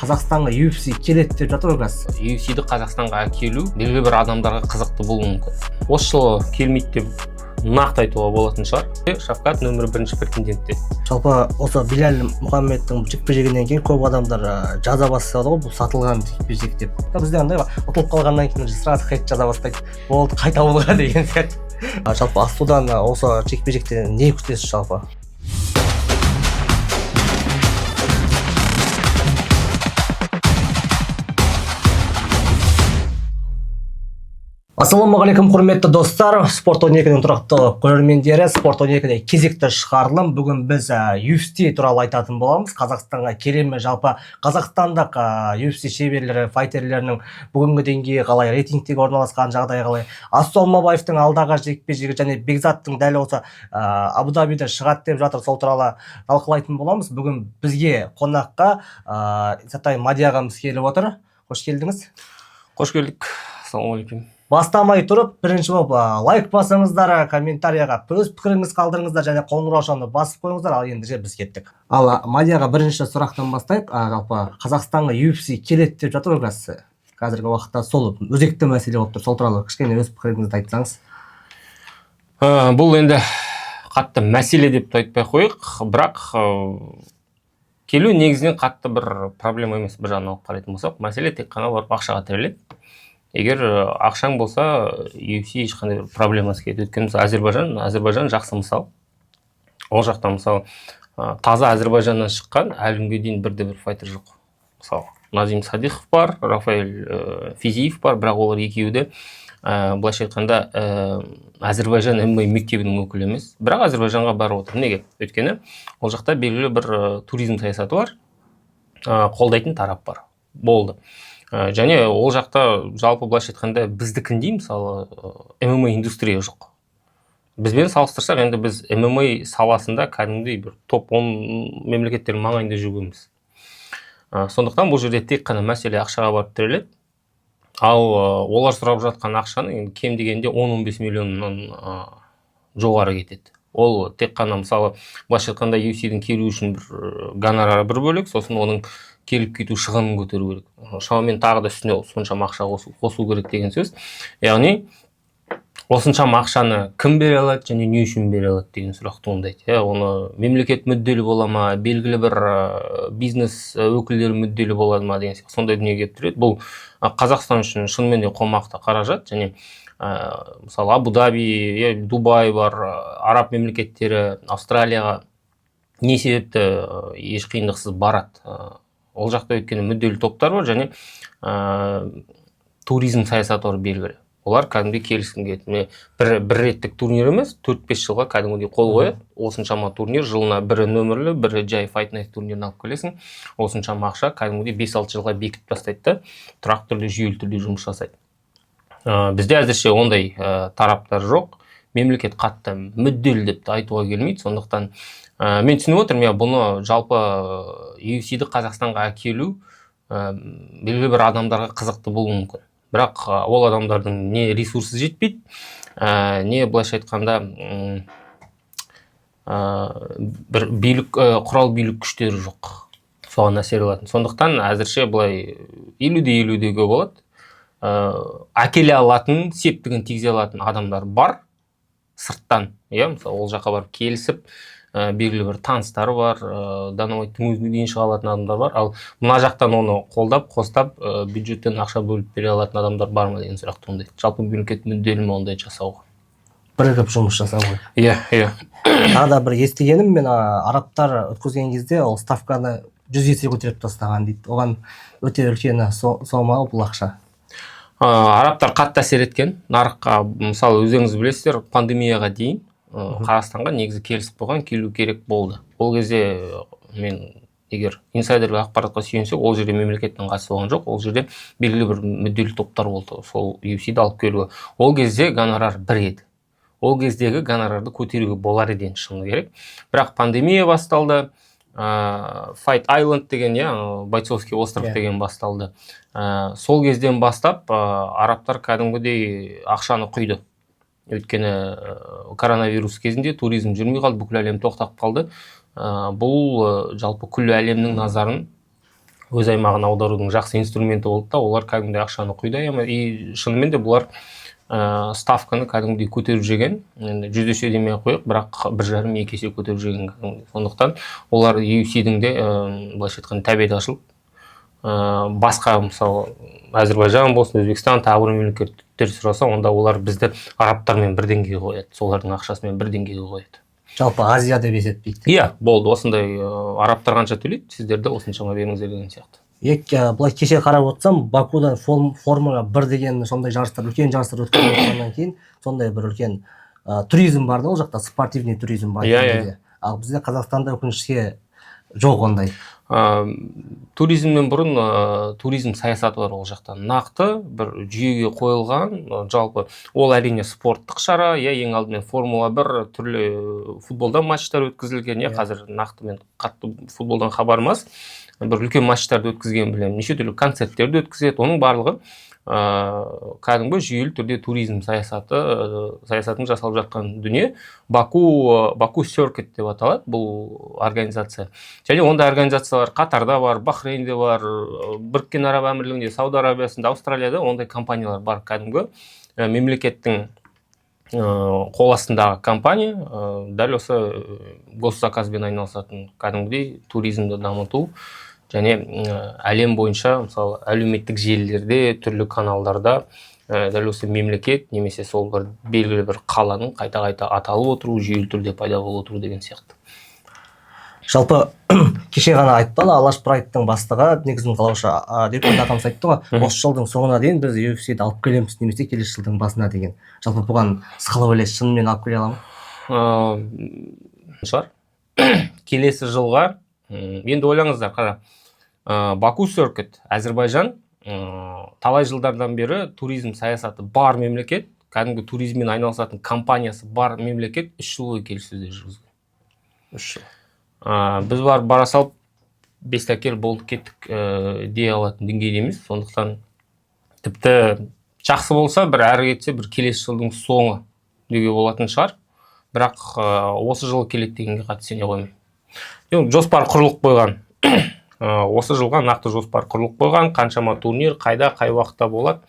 Қазақстанға UFC келеді деп жатыр ғой қазір. UFC-ді Қазақстанға әкелу белгілі бір адамдарға қызықты болуы мүмкін. Осы жылы келмейді деп нақты айтуға болатын шығар. Шавкат нөмірі 1 претендентте. Жалпы осы Билал Мұхаммедтің жекпе-жегінен кейін көп адамдар жаза бастады ғой, бұл сатылған жекпе-жек деп. Бізде андай ұтылып қалғаннан кейін сразу хейт жаза бастайды. Болды, қайта болға деген сияқты. Жалпы Астудан осы жекпе-жектен не күтесіз жалпы? Ассалаумағалейкум, құрметті достар, Спорт 12-нің тұрақты көрермендері, Спорт 12-де кезекті шығарылым. Бүгін біз UFC туралы айтатын боламыз. Қазақстанға келеме, жалпы қазақстандық UFC шеберлері, файтерлерінің бүгінгі деңгейі қалай, рейтингтегі орналасқан жағдай қалай, Асту Алмабаевтың алдағы жекпе-жегі және Бекзаттың дәл осы Абу-Дабиде шығады деп жатыр, сол туралы талқылайтын боламыз. Бүгін бізге қонаққа Исатай Мади ағамыз келіп отыр. Қош келдіңіз. Қош келдік. Ассалаумағалейкум. Бастамай тұрып, бірінші болып лайк басыңыздар, комментарияға өз пікіріңіз қалдырыңыздар және қоңыраушаны басып қойыңыздар, ал енді біз кеттік. Ал Мадияға бірінші сұрақтан бастайық. Жалпы Қазақстанға UFC келеді деп жатыр ғой қазіргі уақытта, сол өзекті мәселе болып тұр. Сол туралы кішкене өз пікіріңізді айтсаңыз. Бұл енді қатты мәселе деп айтпай қойық, бірақ келу негізінен қатты бір проблема емес. Бір жағынан алып қарайтын болсақ, мәселе тек қана барып ақшаға тіреледі. Егер ақшаң болса, UFC ешқандай проблемасы келеді. Өйткені Әзербайжан жақсы мысал. Ол жақта мысалы таза Әзербайжаннан шыққан әлі күнге дейін бірде-бір файтер жоқ. Мысалы Назим Садихов бар, Рафаэль Физиев бар, бірақ олар екеуі де былайша айтқанда Әзербайжан ММА мектебінің өкілі емес. Бірақ Әзербайжанға барып отыр. Неге? Өйткені ол жақта белгілі бір туризм саясаты бар, қолдайтын тарап бар. Болды. Және ол жақта жалпы былайша айтқанда біздікіндей мысалы ММА индустрия жоқ. Бізбен салыстырсақ, енді біз ММА саласында кәдімгідей бір топ 10 мемлекеттердің маңайында жүргенбіз. Сондықтан бұл жерде тек қана мәселе ақшаға барып тіреледі. Ал олар сұрап жатқан ақшаны кем дегенде 10-15 миллионнан жоғары кетеді. Ол тек қана мысалы былайша айтқанда UFC-дің келу үшін бір гонорары бір бөлек, сосын оның келіп кету шығынын көтеру керек. Шамамен тағы да үстіне соншама ақша қосу керек деген сөз. Яғни осыншама ақшаны кім бере алады және не үшін бере алады деген сұрақ туындайды. Оны мемлекет мүдделі бола ма, белгілі бір бизнес өкілдері мүдделі болады ма деген сияқты сондай дүние келіп тұрады. Бұл Қазақстан үшін шынымен де қомақты қаражат, және мысалы Абу-Даби, Дубай бар, араб мемлекеттері, Австралияға не себепті еш қиындықсыз барады. Ол жақта өйткені мүдделі топтар бар және туризм саясаты бар белгілі. Олар кәдімгідей келісімге келеді. Бір реттік турнир емес, 4-5 жылға кәдімгідей қол қояды. Осыншама турнир, жылына бірі нөмірлі, бірі жай Fight Night турнирін алып келесің. Осыншама ақша кәдімгідей 5-6 жылға бекітіп тастайды да, тұрақты түрде, жүйелі түрде жұмыс жасайды. Бізде әзірше ондай тараптар жоқ. Мемлекет қатты мүдделі деп айтуға келмейді. Сондықтан мен түсініп отырмын, бұны жалпы UFC-ді Қазақстанға әкелу белгілі бір адамдарға қызықты болуы мүмкін. Бірақ ол адамдардың не ресурсы жетпейді, не былайша айтқанда бір құрал билік күштері жоқ. Соған әсер алатын. Сондықтан әзірше былай 50-50-ге болады. Әкеле алатын, септігін тигізе алатын адамдар бар сырттан. Мысалы ол жаққа барып келісіп, белгілі бір таныстары бар, Данамайттың өзіне дейін шыға алатын адамдар бар. Ал мына жақтан оны қолдап, қостап, бюджеттен ақша бөліп бере алатын адамдар бар ма деген сұрақ туындайды. Жалпы мемлекет мүдделі ме ондай жасауға? Бірігіп жұмыс жасау ғой. Иә. Тағы да бір естігенім, мен арабтар өткізген кезде ол ставканы 100 есе көтеріп тастаған дейді. Оған өте үлкен сома бұл ақша. Арабтар қатты әсер еткен нарыққа. Мысалы өздеріңіз білесіздер, пандемияға дейін Қазақстанға негізі келісіп қойған, келу керек болды. Ол кезде мен егер инсайдерлік ақпаратқа сүйенсек, ол жерде мемлекеттің қатысы болған жоқ, ол жерде белгілі бір мүдделі топтар болды, сол UFC-ді алып келуге. Ол кезде гонорар бір еді. Ол кездегі гонорарды көтеруге болар еді шыны керек. Бірақ пандемия басталды, Fight Island деген, Бойцовский остров деген басталды. Сол кезден бастап арабтар кәдімгідей ақшаны құйды. Өйткені коронавирус кезінде туризм жүрмей қалды, бүкіл әлем тоқтап қалды. Бұл жалпы күллі әлемнің назарын өз аймағына аударудың жақсы инструменті болды да, олар кәдімгідей ақшаны құйды. И шынымен де бұлар ставканы кәдімгідей көтеріп жеген. Енді 100 есе демей қойық, бірақ 1,5-2 есе көтеріп жеген. Сондықтан олар UFC-дің де былайша айтқанда тәбеті ашылып, басқа мысалы Әзербайжан болсын, Өзбекстан, тағы бір мемлекеттер сұраса, онда олар бізді арабтармен бір деңгейге қояды, солардың ақшасымен бір деңгейге қояды. Жалпы Азия деп есептейді. Иә, болды, осындай арабтар қанша төлейді, сіздерді осыншама беріңіздер деген сияқты. Былай кеше қарап отырсам, Бакудан Формула 1 деген сондай жарыстар, үлкен жарыстар өткізіп жатқаннан кейін, сондай бір үлкен туризм бар да, ол жақта спортивный туризм бар. Ал бізде Қазақстанда өкінішке жоқ ондай. Туризмнен бұрын туризм саясаты бар ол жақта. Нақты бір жүйеге қойылған, жалпы ол әрине спорттық шара, ең алдымен Формула 1 түрлі футболдан матчтар өткізілген, қазір нақты мен қатты футболдан хабармас, бір үлкен матчтарды өткізген білемін, неше түрлі концерттерді өткізеді, оның барлығы кәдімгі жүйелі түрде туризм саясатын жасалып жатқан дүние. Баку Circuit деп аталады бұл организация. Және ондай организациялар Қатарда бар, Бахрейнде бар, Біріккен Араб Әмірлігінде, Сауд Арабиясында, Австралияда ондай компаниялар бар. Кәдімгі мемлекеттің қол астындағы компания, дәл осы госзаказбен айналысатын кәдімгідей туризмді дамыту. Және әлем бойынша, мысалы, әлеуметтік желілерде, түрлі каналдарда дәл осы мемлекет, немесе сол бір белгілі бір қаланың қайта-қайта аталып отыру, жүйелі түрде пайда болып отыру деген сияқты. Жалпы кеше ғана айтпады, Алаш Прайдтың бастығы, негізін қалаушы депутат ағамыз айтты ғой, осы жылдың соңына дейін біз UFC-ді алып келеміз, немесе келесі жылдың басына деген. Жалпы бұған сықылып ойлайсыз, шынымен алып келе аламын? Шығар. Келесі жылға, енді ойлаңыздар, қара. Баку Circuit, Әзербайжан, талай жылдардан бері туризм саясаты бар мемлекет, кәдімгі туризммен айналысатын компаниясы бар мемлекет 3 жыл бойы келіссөздер жүргізген. 3 жыл. Біз бара салып 5 тәкел болды кеттік дей алатын деңгейдеміз. Сондықтан тіпті жақсы болса, бір әрі кетсе, бір келесі жылдың соңы деуге болатын шығар. Бірақ осы жылы келеді дегенге қатты сене қоймаймын. Жоспар құрылып қойған. Осы жылға нақты жоспар құрылып қойған, қаншама турнир, қайда, қай уақытта болады.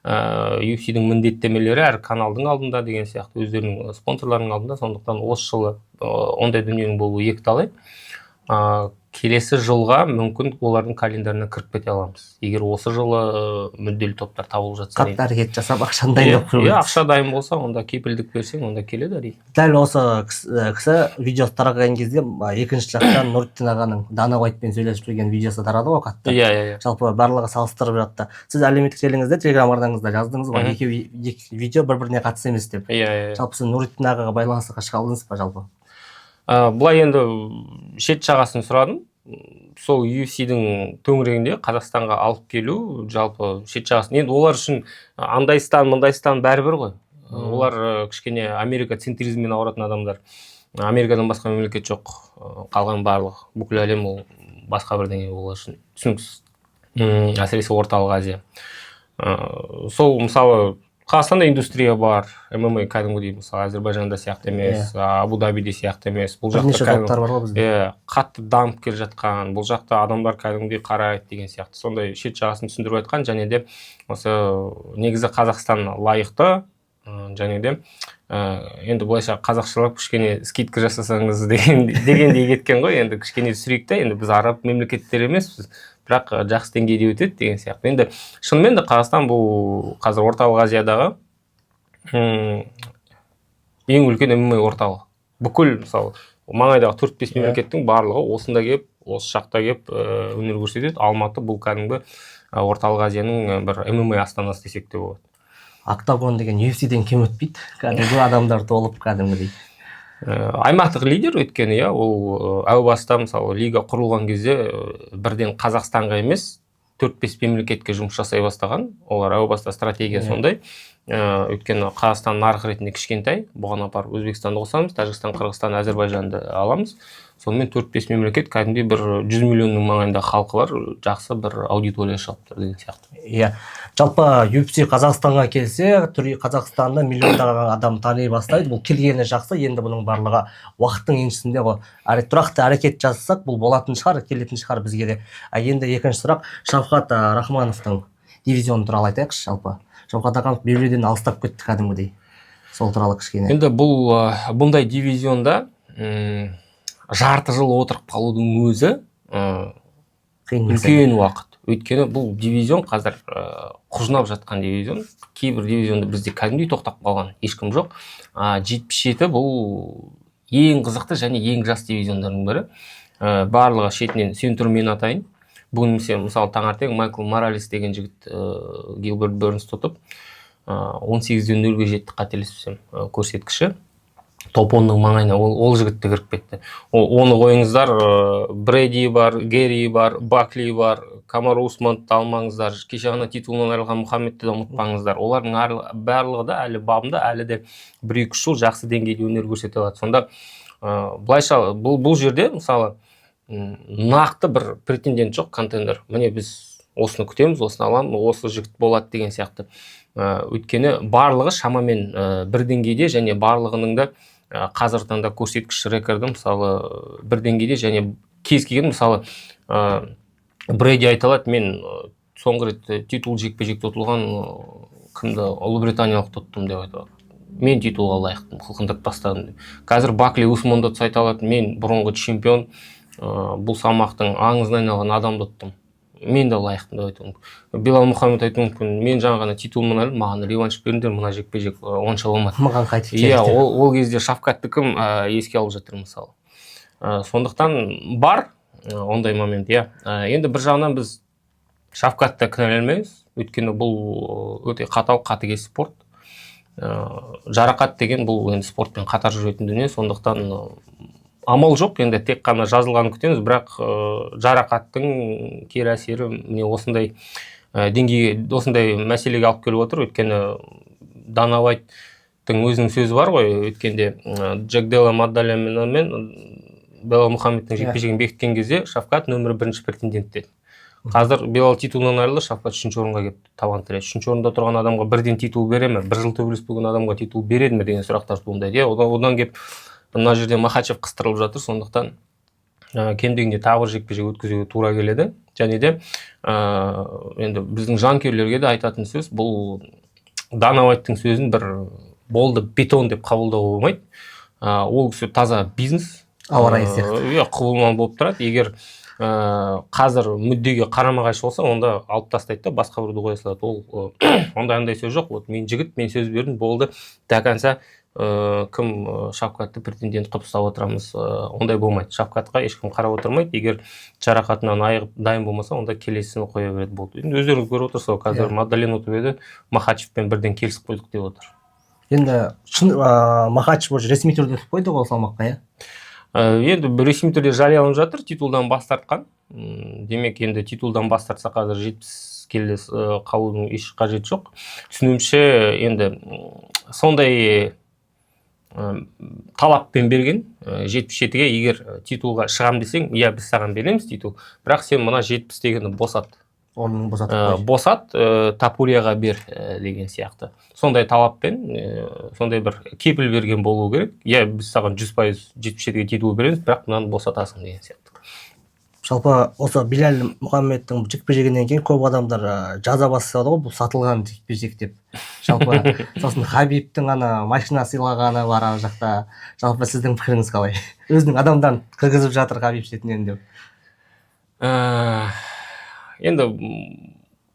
UFC-дің міндеттемелері әр каналдың алдында деген сияқты, өздерінің спонсорларының алдында. Сондықтан осы жылы ондай дүниенің болуы екіталай. Келесі жылға мүмкін олардың календарына кіріп кете аламыз. Егер осы жылы мүдделі топтар табылып жатса. Қатты әрекет жасап, ақшаны дайындап қойып. Ақша дайын болса, онда кепілдік берсең, онда келеді әрине. Дәл осы кісі видеосы тараған кезде екінші жақтан Нұртин ағаның Дана Уайтпен сөйлесіп жүрген видеосы тарады ғой қатты. Жалпы барлығы салыстырып жатты. Сіз әлеуметтік желіңізде, Телеграм арнаңызда жаздыңыз ғой, екі видео бір-біріне қатысы емес деп. Жалпы сіз Нұртин ағаға байланысқа шыға алдыңыз ба жалпы? Бұлай енді шет жағасын сұрадым. Сол UFC-дің төңірегінде Қазақстанға алып келу, жалпы шет жағасын. Енді олар үшін андайстан, мұндайстан бәрібір ғой. Олар кішкене Америка центризммен ауыратын адамдар. Америкадан басқа мемлекет жоқ. Қалған барлық. Бүкіл әлем ол басқа бірдеңе олар үшін түсініксіз. Әсіресе Орталық Азия. Сол мысалы Қазақстанда индустрия бар, ММА кәдімгідей, мысалы Әзербайжанда сияқты емес, Абу-Дабиде сияқты емес. Бұл жақта қатты дамып келе жатқан, бұл жақта адамдар кәдімгідей қарайды деген сияқты. Сондай шет жағасын түсіндіріп айтқан, және де осы негізі Қазақстан лайықты, және де енді бұлайша қазақшылап кішкене скидка жасасаңыз дегендей кеткен ғой. Енді кішкене түсірейік та, енді біз араб мемлекеттер емеспіз, бірақ жақсы деңгейде өтеді деген сияқты. Енді шынымен де Қазақстан бұл қазір Орталық Азиядағы ең үлкен ММА орталығы. Бүкіл мысалы маңайдағы 4-5 мемлекеттің барлығы осында кеп, осы жақта кеп өнер көрсетеді. Алматы бұл кәдімгі Орталық Азияның бір ММА астанасы десек те болады. Октагон деген UFC-ден кем өтпейді. Кәдімгі адамдар толып кәдімгідей. Аймақтық лидер өйткені, ол әу баста мысалы лига құрылған кезде бірден Қазақстанға емес 4-5 мемлекетке жұмыс жасай бастаған. Олар әу баста стратегия сондай. Өйткені Қазақстан нарық ретінде кішкентай, бұған апарып Өзбекстанды қосамыз, Тәжікстан, Қырғызстан, Әзербайжанды аламыз. Сонымен 4-5 мемлекет кәдімгідей бір 100 миллионның маңайында халқы бар, жақсы бір аудитория шығып тұр деген сияқты. Иә, жалпы UFC Қазақстанға келсе, Қазақстанда миллиондаған адам тани бастайды. Бұл келгені жақсы, енді бұның барлығы уақыттың еншісінде ғой. Тұрақты әрекет жасасақ, бұл болатын шығар, келетін шығар бізге де. Енді екінші сұрақ, Шавқат Рахмановтың дивизионы туралы айтайықшы жалпы. Шавқат Рахманов белбеуден алыстап кетті кәдімгідей. Сол туралы кішкене. Енді бұндай дивизионда жарты жыл отырып қалудың өзі үлкен уақыт. Өйткені бұл дивизион қазір құжынап жатқан дивизион. Кейбір дивизионда бізде кәдімгідей тоқтап қалған ешкім жоқ. 77 бұл ең қызықты және ең жас дивизиондардың бірі. Барлығы шетінен сен тұр мен атайын. Бүгін мысалы таңертең Майкл Моралес деген жігіт Гилберт Бернс тұтып 18-ден 0-ге жетті қателеспесем көрсеткіші. Топ 10-ның маңайына ол жігітті кіріп кетті. Оны қойыңыздар, Брэди бар, Герри бар, Бакли бар, Камар Усманды алмаңыздар, кеше ғана титулынан айырылған Мұхаммедті де ұмытпаңыздар. Олардың барлығы да әлі бабында, әлі де 1-2 жыл жақсы деңгейде өнер көрсете алады. Сонда былайша бұл жерде мысалы нақты бір претендент жоқ, контендер. Міне біз осыны күтеміз, осыны аламыз, осы жігіт болады деген сияқты. Өйткені барлығы шамамен бір деңгейде және барлығының да қазіргі таңда көрсеткіш рекорды мысалы бір деңгейде және кез келген мысалы Брэди айта алады, мен соңғы рет титул жекпе-жекте ұтылған кімді Ұлыбританиялықты ұттым деп айтады. Мен титулға лайықтым, қылқындырып тастадым деп. Қазір Бакли Усманды айта алады, мен бұрынғы чемпион, бұл салмақтың аңызына айналған адамды ұттым. Мен де лайықтым деп айтуым мүмкін. Белал Мұхаммед айтуы мүмкін, мен жаңа ғана титулымын әлі, маған реванш беріңдер, мына жекпе-жек онша болмады. Маған қайтып келді. Иә, ол кезде Шавкатты кім еске алып жатыр мысалы. Сондықтан бар ондай момент, иә. Енді бір жағынан біз Шавкатты кінәламаймыз, өйткені бұл өте қатыгез спорт. Жарақат деген бұл енді спортпен қатар жүретін дүние, сондықтан амал жоқ, енді тек қана жазылғанын күтеміз, бірақ жарақаттың кері әсері міне осындай деңгейге, осындай мәселеге алып келіп отыр. Өйткені Дана Уайттың өзінің сөзі бар ғой, өткенде Джек Делла Маддалямен мен Белал Мұхаммедтің жекпе-жегін бекіткен кезде Шавкат нөмірі 1-ші претендент деді. Қазір Белал титулынан айырылды, Шавкат 3-ші орынға келіпті, табан тіреді. 3-ші орында тұрған адамға бірден титул бере ме? Бір жыл төбелеспеген адамға титул береді ме деген сұрақтар туындайды. Одан келіп мына жерде Махачев қыстырылып жатыр, сондықтан кем дегенде тағы бір жекпе-жек өткізуге тура келеді. Және де енді біздің жанкүйерлерге де айтатын сөз, бұл Дана Уайттың сөзін бір болды бетон деп қабылдауға болмайды. Ол таза бизнес. Ауа райы сияқты. Құбылмалы болып тұрады. Егер қазір мүддеге қарама-қайшы болса, онда алып тастайды да басқа бірді қоя салады. Ол ондай сөз жоқ. Вот мен жігіт, мен сөз бердім, болды. Дәканса кім Шавкатты претендент қылып ұстап отырамыз, ондай болмайды. Шавкатқа ешкім қарап отырмайды. Егер жарақатынан айығып дайын болмаса, онда келесіні қоя береді болды. Енді өздеріңіз көріп отырсыз, қазір Мадален ұтып еді, Махачевпен бірден келісіп қойдық деп отыр. Енді Махачев ресми түрде ұтып қойды ғой салмаққа, иә? Енді ресми түрде жарияланып жатыр, титулдан бас тартқан. Демек, енді титулдан бас тартса қазір 70 келі қалудың еш қажеті жоқ. Түсінуімше, енді сондай талаппен берген 77-ге, егер титулға шығам десең, иә, біз саған береміз титул, бірақ сен мына 70 дегенді босат. Оның босат, Тапурияға бер деген сияқты. Сондай талаппен, сондай бір кепіл берген болу керек. Иә, біз саған 100% 77-ге титул береміз, бірақ мынаны босатасың деген сияқты. Жалпы осы Белал Мұхаммедтің жекпе-жегінен кейін көп адамдар жаза бастады ғой, бұл сатылған жекпе-жек деп. Жалпы сосын Хабибтің ана машина сыйлағаны бар ар жақта. Жалпы сіздің пікіріңіз қалай? Өзінің адамдан кіргізіп жатыр Хабиб шетінен деп. Енді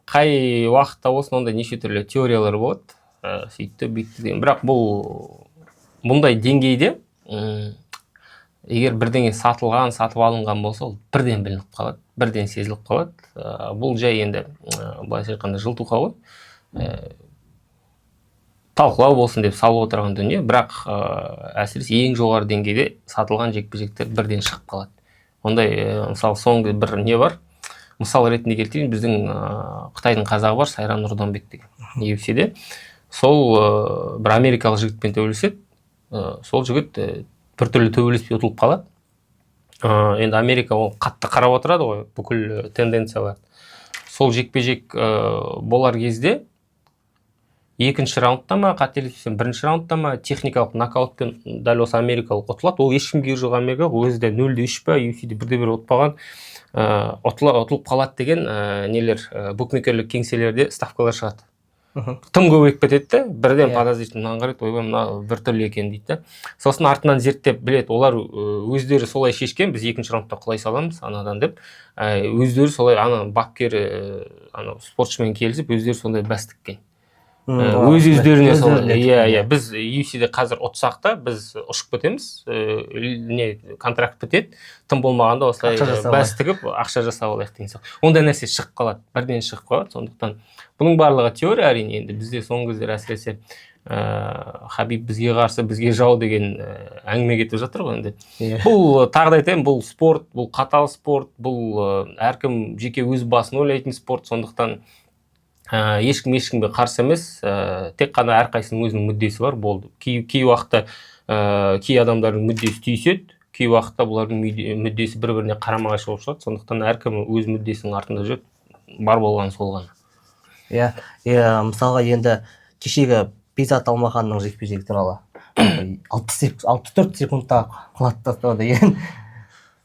қай уақытта болсын онда неше түрлі теориялар болады. Сөйтті, бүйтті деген. Бірақ бұндай деңгейде егер бірдеңе сатып алынған болса, ол бірден білініп қалады, бірден сезіліп қалады. Бұл жай енді былайша айтқанда жылтуға ғой. Талқылау болсын деп салып отырған дүние, бірақ әсіресе ең жоғары деңгейде сатылған жекпе-жектер бірден шығып қалады. Ондай мысалы соңғы бір не бар? Мысал ретінде келтірейін, біздің Қытайдың қазағы бар, Сайран Нұрданбек деген UFC-де. сол бір америкалық жігітпен төбелеседі. Сол жігіт біртүрлі төбелеспей ұтылып қалады. Енді Америка ол қатты қарап отырады ғой бүкіл тенденциялар. Сол жекпе-жек болар кезде екінші раундта ма, қателеспесем, бірінші раундта ма техникалық нокаутпен дәл осы америкалық ұтылады. Ол ешкімге жоқ америкалық, өзі де 0-3 па, UFC-де 1-1 ұтпаған, ұтылып қалады деген нелер букмекерлік кеңселерде ставкалар шығады. Тым көбейіп кетеді, бірден подозрительно қарайды, ойбай мына біртүрлі екен дейді. Сосын артынан зерттеп біледі, олар өздері солай шешкен, біз екінші раундта құлай саламыз анадан деп, өздері солай бапкер спортшымен келісіп, өздері сондай бәс тіккен. Өз-өздеріне солай. Біз UFC-де қазір ұтсақ та, біз ұшып кетеміз, контракт бітеді, тым болмағанда осылай бәс тігіп, ақша жасап алайық деген сияқты. Ондай нәрсе шығып қалады, бірден шығып қалады. Сондықтан бұның барлығы теория, әрине. Енді бізде соңғы кездері әсіресе Хабиб бізге қарсы, бізге жау деген әңгіме кетіп жатыр ғой енді. Бұл тағы да айтайын, бұл спорт, бұл қатал спорт, бұл әркім жеке өз басын ойлайтын спорт. Сондықтан ешкімге қарсы емес, тек қана әрқайсының өзінің мүддесі бар, болды. Кей уақытта кей адамдардың мүддесі түйіседі, кей уақытта бұлардың мүддесі бір-біріне қарама-қайшы болып шығады. Сондықтан әркім өз мүддесінің артында жүреді, бар болғаны сол ғана. Мысалға енді кешегі Бекзат Алмаханның жекпе-жегі туралы 64 секундта құлатып тастады деген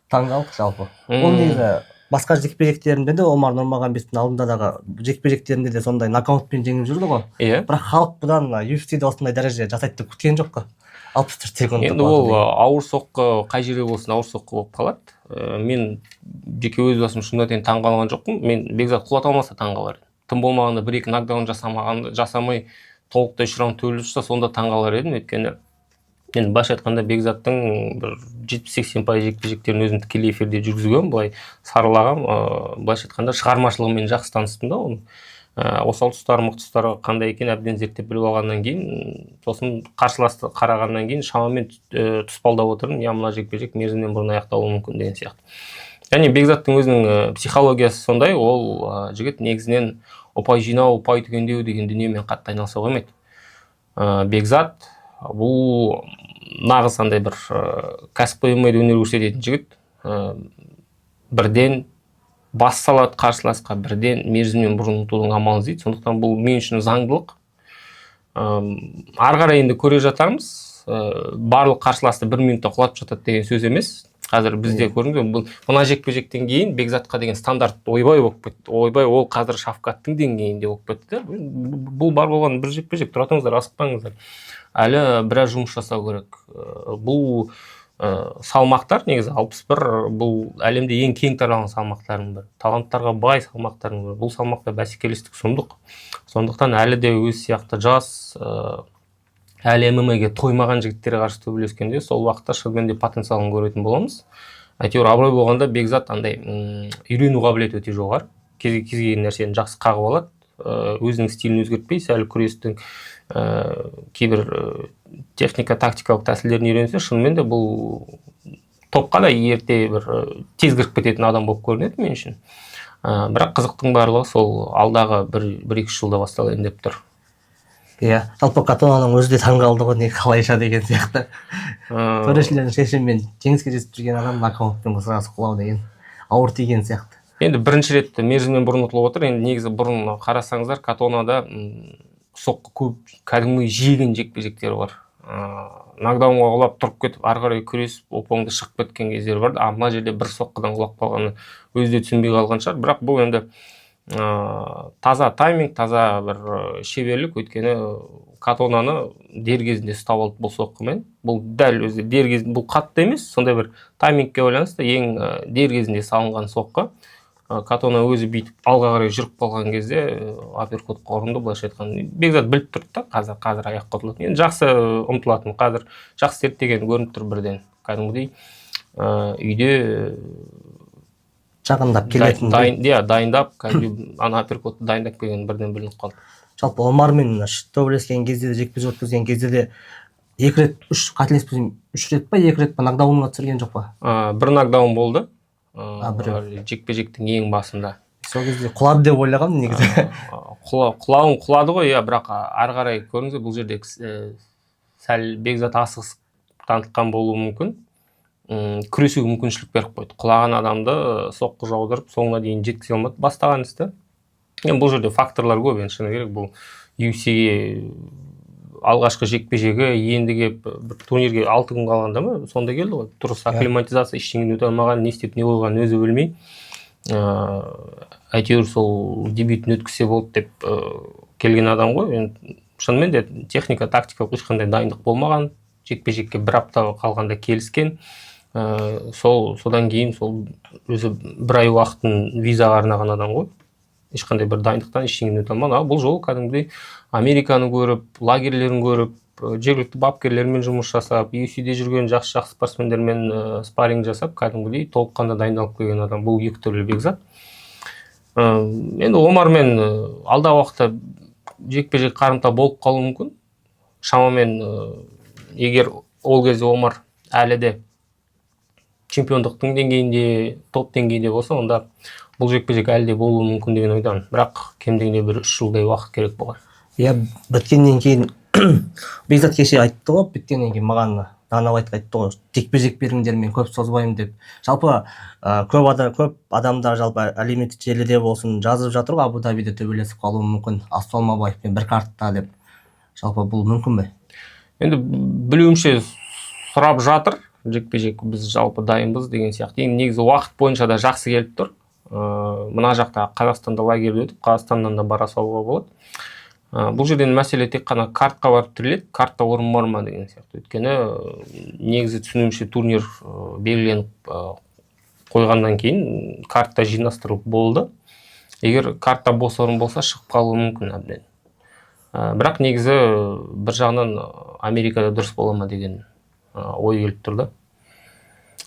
таңғалдық жалпы. Ол негізі басқа жекпе-жектерінде де Омар Нұрмағанбеттің алдындағы жекпе-жектерінде де сондай нокаутпен жеңіп жүрді ғой. Бірақ халық бұдан UFC-де осындай дәреже жасайды деп күткен жоқ қой. 64 секунд. Енді ол ауыр соққы, қай жерде болсын ауыр соққы болып қалады. Мен жеке өз басым шынында да таңғалған жоқпын. Мен Бекзат құлата алмаса таңғалар. Тым болмағанда 1-2 нокдаун жасамай толықтай 3 раунд төбелесіп шықса, сонда таңғалар едім. Өйткені енді былайша айтқанда Бекзаттың бір 70-80% жекпе-жектерін өзім тікелей эфирде жүргізген, былай саралағам, былайша айтқанда шығармашылығымен жақсы таныстым да оның. Осал тұстары, мықты тұстары қандай екен әбден зерттеп біліп алғаннан кейін, сосын қарсыласты қарағаннан кейін шамамен тұспалдап отырдым, мына жекпе-жек мерзімнен бұрын аяқталуы мүмкін деген сияқты. Және Бекзаттың өзінің психологиясы сондай, ол жігіт негізінен ұпай жинау, ұпай түгендеу деген дүниемен қатты айналыса қоймайды. Бекзат бұл нағыз андай бір кәсіпқой өмірде өнер көрсететін жігіт. Бірден бас салады қарсыласқа, бірден мерзімнен бұрын ұтудың амалын іздейді. Сондықтан бұл мен үшін заңдылық. Ары қарай енді көре жатармыз. Барлық қарсыласты 1 минутта құлатып жатады деген сөз емес. Қазір бізде көрдіңіз, мына жекпе-жектен кейін Бекзатқа деген стандарт ойбай болып кетті. Ойбай ол қазір Шавкаттың деңгейінде болып кетті. Бұл бар болған бір жекпе-жек, тұра тұрыңыздар, асықпаңыздар. Әлі біраз жұмыс жасау керек. Бұл салмақтар негізі 61, бұл әлемде ең кең таралған салмақтардың бірі. Таланттарға бай салмақтардың бірі. Бұл салмақта бәсекелестік сұмдық. Сондықтан әлі де өз сияқты жас, әлі ММА-ге тоймаған жігіттерге қарсы төбелескенде сол уақытта шынымен де потенциалын көретін боламыз. Әйтеуір абырой болғанда Бекзат андай үйрену қабілеті өте жоғары. Кез келген нәрсені жақсы қағып алады. Өзінің стилін өзгертпей, сәл күрестің кейбір техника, тактикалық тәсілдерін үйренсе, шынымен де бұл топқа да ерте бір тез кіріп кететін адам болып көрінеді мен үшін. Бірақ қызықтың барлығы сол алдағы 1-2 жылда басталайын деп тұр. Жалпы Катонаның өзі де таңғалдығы не қалайша деген сияқты. Төрешілердің шешімімен жеңіске жетіп жүрген адам нокаутпен қысқасы құлау деген ауыр тиген сияқты. Енді бірінші рет мерзімнен бұрын ұтылып отыр. Енді негізі бұрын қарасаңыздар, Катонада соққы көп, кәдімгі жеген жекпе-жектері бар. Нокдаунға құлап тұрып кетіп, ары қарай күресіп, оп-оңды шығып кеткен кездері бар. Мына жерде бір соққыдан құлап қалғаны өзі де түсінбей қалған шығар. Бірақ бұл енді таза тайминг, таза бір шеберлік, өйткені Катонаны дер кезінде ұстап алды бұл соққымен. Бұл дәл өзі дер кезінде, бұл қатты емес, сондай бір таймингке байланысты ең дер кезінде салынған соққы. Катона өзі бүйтіп алға қарай жүріп қалған кезде апперкотқа ұрынды, былайша айтқанда. Бекзат біліп тұрды да, қазір аяққа ұтылады. Енді жақсы ұмтылатын, қазір жақсы зерттеген көрініп тұр бірден. Кәдімгідей үйде жақындап келетін. Дайындап, ана апперкотты дайындап келген бірден білініп қалды. Жалпы Омармен төбелескен кезде де, жекпе-жек өткізген кезде де 2 рет, 3 рет па, 2 рет па нокдаунға түсірген жоқ па? Бір нокдаун болды. Жекпе-жектің ең басында. сол кезде құлады деп ойлағанмын негізі. Құлауын құлады ғой, иә, бірақ ары қарай көріңіздер, бұл жерде сәл Бекзат асығыс танытқан болуы мүмкін. Күресуге мүмкіншілік беріп қойды. Құлаған адамды соққы жаудырып, соңына дейін жеткізе алмады бастаған істі. Енді бұл жерде факторлар көп, енді шыны керек, бұл UFC-ге алғашқы жекпе-жегі ендіге бір турнирге 6 күн қалғанда ма, сонда келді ғой. Дұрыс акклиматизация, ештеңені өте алмаған, не істеп не қойғанын өзі білмей. Әйтеуір сол дебютін өткізсе болды деп келген адам ғой. Енді шынымен де техника, тактикалық ешқандай дайындық болмаған. Жекпе-жекке бір апта қалғанда келіскен. Содан кейін сол өзі бір ай уақытын визаға арнаған адам ғой. Ешқандай бір дайындықтан ештеңені өте алмаған. Бұл жолы кәдімгідей Американы көріп, лагерлерін көріп, жергілікті бапкерлермен жұмыс жасап, UFC-де жүрген жақсы спортсмендермен спарринг жасап, кәдімгідей толыққанда дайындалып келген адам. Бұл екі түрлі Бекзат. Енді Омармен алдағы уақытта жекпе-жек қарымта болып қалуы мүмкін. Шамамен егер ол кезде Омар әлі де чемпиондықтың деңгейінде, топ деңгейінде болса, онда бұл жекпе-жек әлі де болуы мүмкін деген ойдан. Бірақ кем дегенде бір 3 жылдай уақыт керек болған. Иә, біткеннен кейін Бекзат кеше айтты ғой, біткеннен кейін маған Данабай айтты ғой, жекпе-жек беріңдер, мен көп созбаймын деп. Жалпы көп адамдар жалпы әлеуметтік желіде болсын жазып жатыр ғой, Абу-Дабиде төбелесіп қалуы мүмкін Ассалмабаевпен бір картта деп. Жалпы бұл мүмкін бе? Енді білуімше сұрап жатыр, жекпе-жек біз жалпы дайынбыз деген сияқты. Енді негізі уақыт бойынша да жақсы келіп тұр. Мына жақта Қазақстанда лагерь өтіп, Қазақстаннан да бара салуға болады. Бұл жерден мәселе тек қана картқа барып тіреледі, картта орын бар ма деген сияқты. Өйткені негізі түсінуімше турнир белгіленіп қойғаннан кейін картта жинастырылып болды. Егер картта бос орын болса, шығып қалуы мүмкін әбден. Бірақ негізі бір жағынан Америкада дұрыс бола ма деген ой келіп тұрды.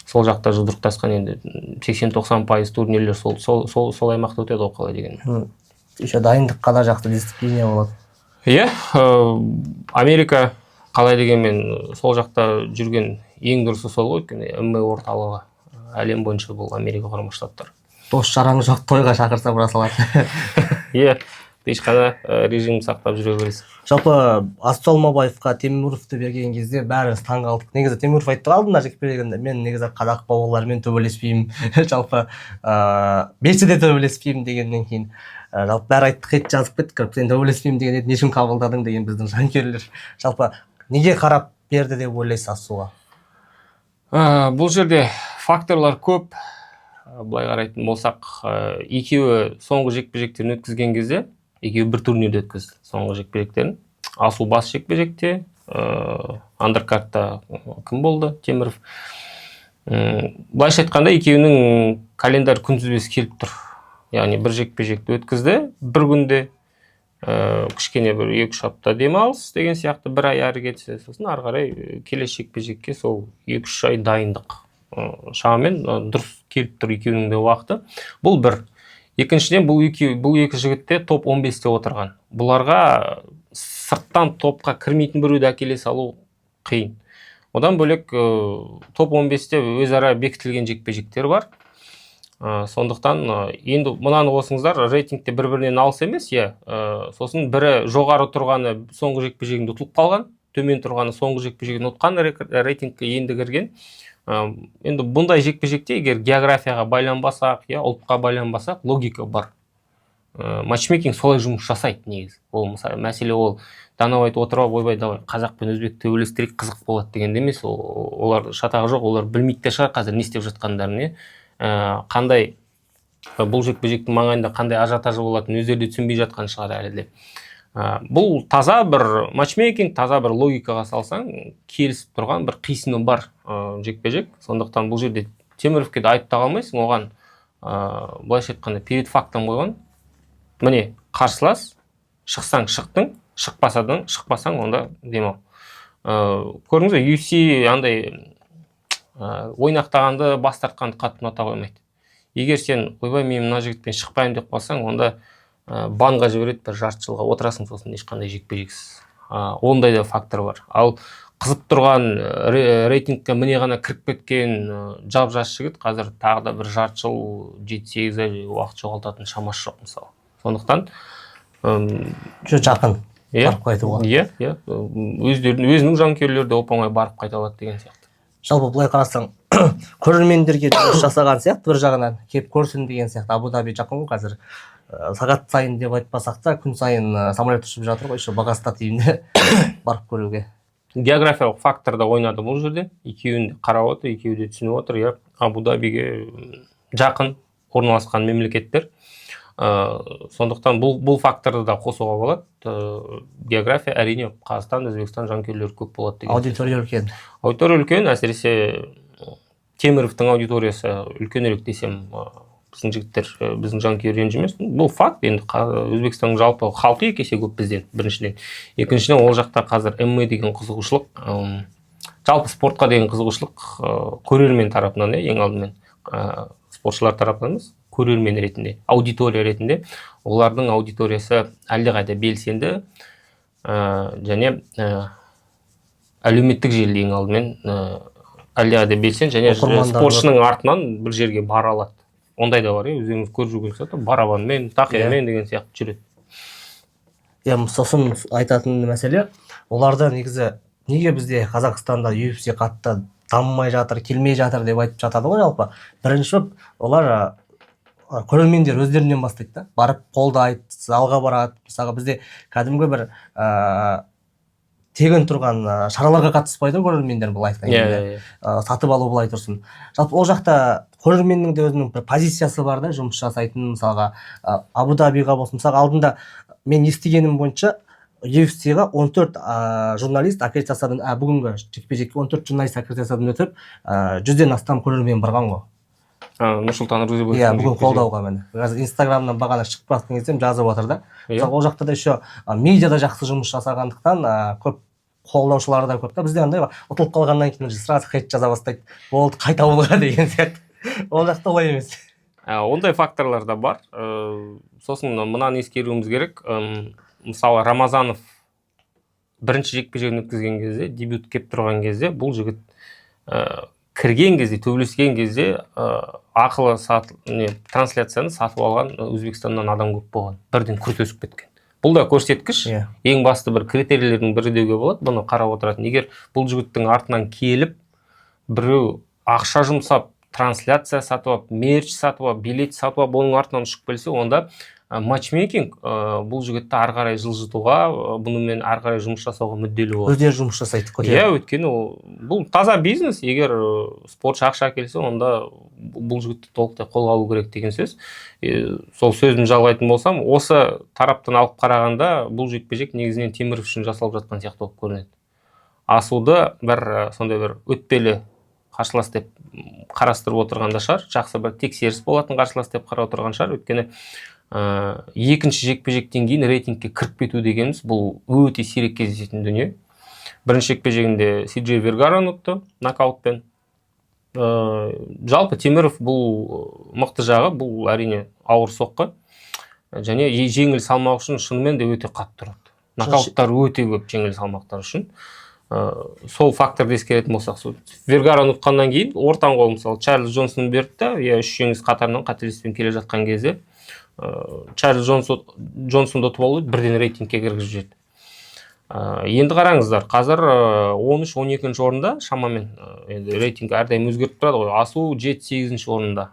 Сол жақта жұдырықтасқан енді 80-90% турнирлер сол аймақта өтеді ғой, қалай деген. Еще дайындыққа да жақсы дисциплина болады. Иә, Америка қалай дегенмен сол жақта жүрген ең дұрысы сол ғой, өйткені ММА орталығы әлем бойынша бұл Америка құрама штаттары. Дос жараңыз жоқ, тойға шақырса бұра салады. Иә, ешқана режим сақтап жүре бересіз. Жалпы Ассалмабаевқа Темуровты берген кезде бәріміз таң қалдық. Негізі Темуров айтты алдында жекпе-жегінде, мен негізі қазақ бауырлармен төбелеспеймін. Жалпы Бесіде төбелеспеймін дегеннен кейін жалпы бәрі айтты, хет жазып кеттік. Сен төбелеспеймін деген еді, нешін қабылдадың деген біздің жанкүйерлер. Жалпы неге қарап берді деп ойлайсыз Ассуға? Бұл жерде факторлар көп. Былай қарайтын болсақ, екеуі соңғы жекпе-жектерін өткізген кезде, екеуі бір турнирде өткізді соңғы жекпе-жектерін. Асу бас жекпе-жекте, андеркартта кім болды? Теміров. Былайша айтқанда екеуінің календар күнтізбесі келіп тұр. Яғни бір жекпе-жекті өткізді, бір күнде кішкене бір 2-3 апта демалыс деген сияқты, бір ай әрі кетсе, сосын ары қарай келесі жекпе-жекке сол 2-3 ай дайындық. Шамамен дұрыс келіп тұр екеуінің де уақыты. Бұл бір. Екіншіден, бұл екі жігітте топ 15-те отырған. Бұларға сырттан топқа кірмейтін біреуді әкеле салу қиын. Одан бөлек топ 15-те өзара бекітілген жекпе-жектер бар. Сондықтан енді мынаны қосыңыздар, рейтингте бір-бірінен алыс емес, сосын бірі жоғары тұрғаны соңғы жекпе-жегінде ұтылып қалған, төмен тұрғаны соңғы жекпе-жегін ұтқан рейтингке енді кірген. Енді бұндай жекпе-жекте егер географияға байланбасақ, ұлтқа байланбасақ, логика бар. Матчмейкинг солай жұмыс жасайды негіз. Ол мәселе ол Данабай отырып, ойбай давай қазақ пен өзбек төбелестірейік, қызық болады дегенде емес. Олар шатағы жоқ, олар білмейді де шығар қазір не істеп жатқандарын, қандай бұл жекпе-жектің маңайында қандай ажиотажы болатынын өздері де түсінбей жатқан шығар әлі де. Бұл таза бір матчмейкинг, таза бір логикаға салсаң, келісіп тұрған бір қисыны бар жекпе-жек. Сондықтан бұл жерде Теміровке де айыптап алмайсың, оған былайша айтқанда перед фактом қойған. Міне, қарсылас, шықсаң шықтың, шықпасаң онда демал. Көрдіңіз бе, UFC андай ойнақтағанды бас тартқанды қатты ұната қоймайды. Егер сен ойбай мен мына жігітпен шықпаймын деп қалсаң, онда банға жібереді, бір жарты жылға отырасың, сосын ешқандай жекпе-жексіз. Ондай да фактор бар. Ал қызып тұрған рейтингке міне ғана кіріп кеткен жап-жас жігіт қазір тағы да бір жарты жыл 7-8 ай уақыт жоғалтатын шамасы жоқ мысалы. Сондықтан жақын барып қайтуға. Иә, өзінің жанкүйерлері де оп-оңай барып қайта алады деген сияқты. Жалпы былай қарасаң, көрермендерге жұмыс жасаған сияқты бір жағынан келіп көрсін деген сияқты. Абу-Даби жақын ғой қазір. Сағат сайын деп айтпасақ та, күн сайын самолет ұшып жатыр ғой, еще бағасы тиімді барып көруге. Географиялық фактор да ойнады бұл жерде. Екеуін қарап отыр, екеуі де түсініп отыр. Иә, Абу-Дабиге жақын орналасқан мемлекеттер. Сондықтан бұл факторды да қосуға болады. География әрине Қазақстан, Өзбекстан жанкүйерлері көп болады деген. Аудитория үлкен. Аудитория үлкен, әсіресе Теміровтің аудиториясы үлкенірек десем, біздің жігіттер, біздің жанкүйер ренжімес. Бұл факт. Енді Өзбекстанның жалпы халқы екі есе көп бізден, біріншіден. Екіншіден, ол жақта қазір ММА деген қызығушылық, жалпы спортқа деген қызығушылық көрермен тарапынан, ең алдымен спортшылар тарапынан емес, көрермен ретінде, аудитория ретінде, олардың аудиториясы әлдеқайда белсенді және әлеуметтік желіде ең алдымен әлдеқайда белсенді және спортшының артынан бір жерге бара алады. Ондай да бар, өздеріңіз көріп жүрген сияқты, барабанмен, тақиямен деген сияқты жүреді. Сосын айтатын мәселе, оларда негізі неге бізде Қазақстанда UFC қатты дамымай жатыр, келмей жатыр деп айтып жатады ғой жалпы. Бірінші олар көрермендер өздерінен бастайды да, барып қолдайды, залға барады. Мысалға бізде кәдімгі бір тегін тұрған шараларға қатыспайды көрермендер былай айтқан кезде. Сатып алу былай тұрсын. Жалпы ол жақта көрерменнің де өзінің бір позициясы бар да, жұмыс жасайтын. Мысалға Абу-Дабиға болсын, мысалға алдында мен естігенім бойынша UFC-ға 14 журналист аккредитациядан, бүгінгі жекпе-жекке 14 журналист аккредитациядан өтіп, 100-ден астам көрермен барған ғой. Нұрсұлтан Рузибеков. Иә, бүгін қолдауға мені. Қазір Инстаграмнан бағана шығып жатқан кезде жазып отыр да. Ол жақта да еще медиада жақсы жұмыс жасағандықтан көп қолдаушылары да көп та. Бізде андай бар, ұтылып қалғаннан кейін сразу хейт жаза бастайды. Болды, қайта олға деген сияқты. Ол жақта олай емес. Ондай факторлар да бар. Сосын мынаны ескеруіміз керек. Мысалы, Рамазанов бірінші жекпе-жегін өткізген кезде, дебют кеп тұрған кезде, бұл жігіт кірген кезде, төбелескен кезде ақылы трансляцияны сатып алған Өзбекстаннан адам көп болған. Бірден күрт өсіп кеткен. Бұл да көрсеткіш. Ең басты бір критерийлердің бірі деуге болады. Бұны қарап отыратын. Егер бұл жігіттің артынан келіп, біреу ақша жұмсап, трансляция сатып алып, мерч сатып алып, билет сатып алып, оның артынан ұшып келсе, онда матчмейкинг бұл жігітті ары қарай жылжытуға, бұнымен ары қарай жұмыс жасауға мүдделі болады. Өздері жұмыс жасайды. Иә, өйткені бұл таза бизнес. Егер спортшы ақша келсе, онда бұл жігітті толықтай қолға алу керек деген сөз. Сол сөзімді жалғайтын болсам, осы тараптан алып қарағанда бұл жекпе-жек негізінен Теміров үшін жасалып жатқан сияқты болып көрінеді. Асуды сондай бір өтпелі қарсылас деп қарастырып отырғанда шығар, жақсы бір тексеріс болатын қарсылас деп қарап отырған шығар. Өйткені екінші жекпе-жектен кейін рейтингке кіріп кету дегеніміз бұл өте сирек кездесетін дүние. Бірінші жекпе-жегінде Си-Джей Вергараны ұтты нокаутпен. Жалпы Теміров бұл мықты жағы, бұл әрине ауыр соққы. Және жеңіл салмақ үшін шынымен де өте қатты тұрады. Нокауттар өте көп жеңіл салмақтар үшін. Сол факторды ескеретін болсақ, Вергараны ұтқаннан кейін ортан қол мысалы Чарльз Джонсон берді, 3 жеңіс қатарынан қателеспен келе жатқан кезде Чарльз Джонсонды ұтып алып бірден рейтингке кіргізіп жіберді. Енді қараңыздар, қазір 13-12 орында шамамен рейтинг әрдайым өзгеріп тұрады ғой. Асу 7-8 орында.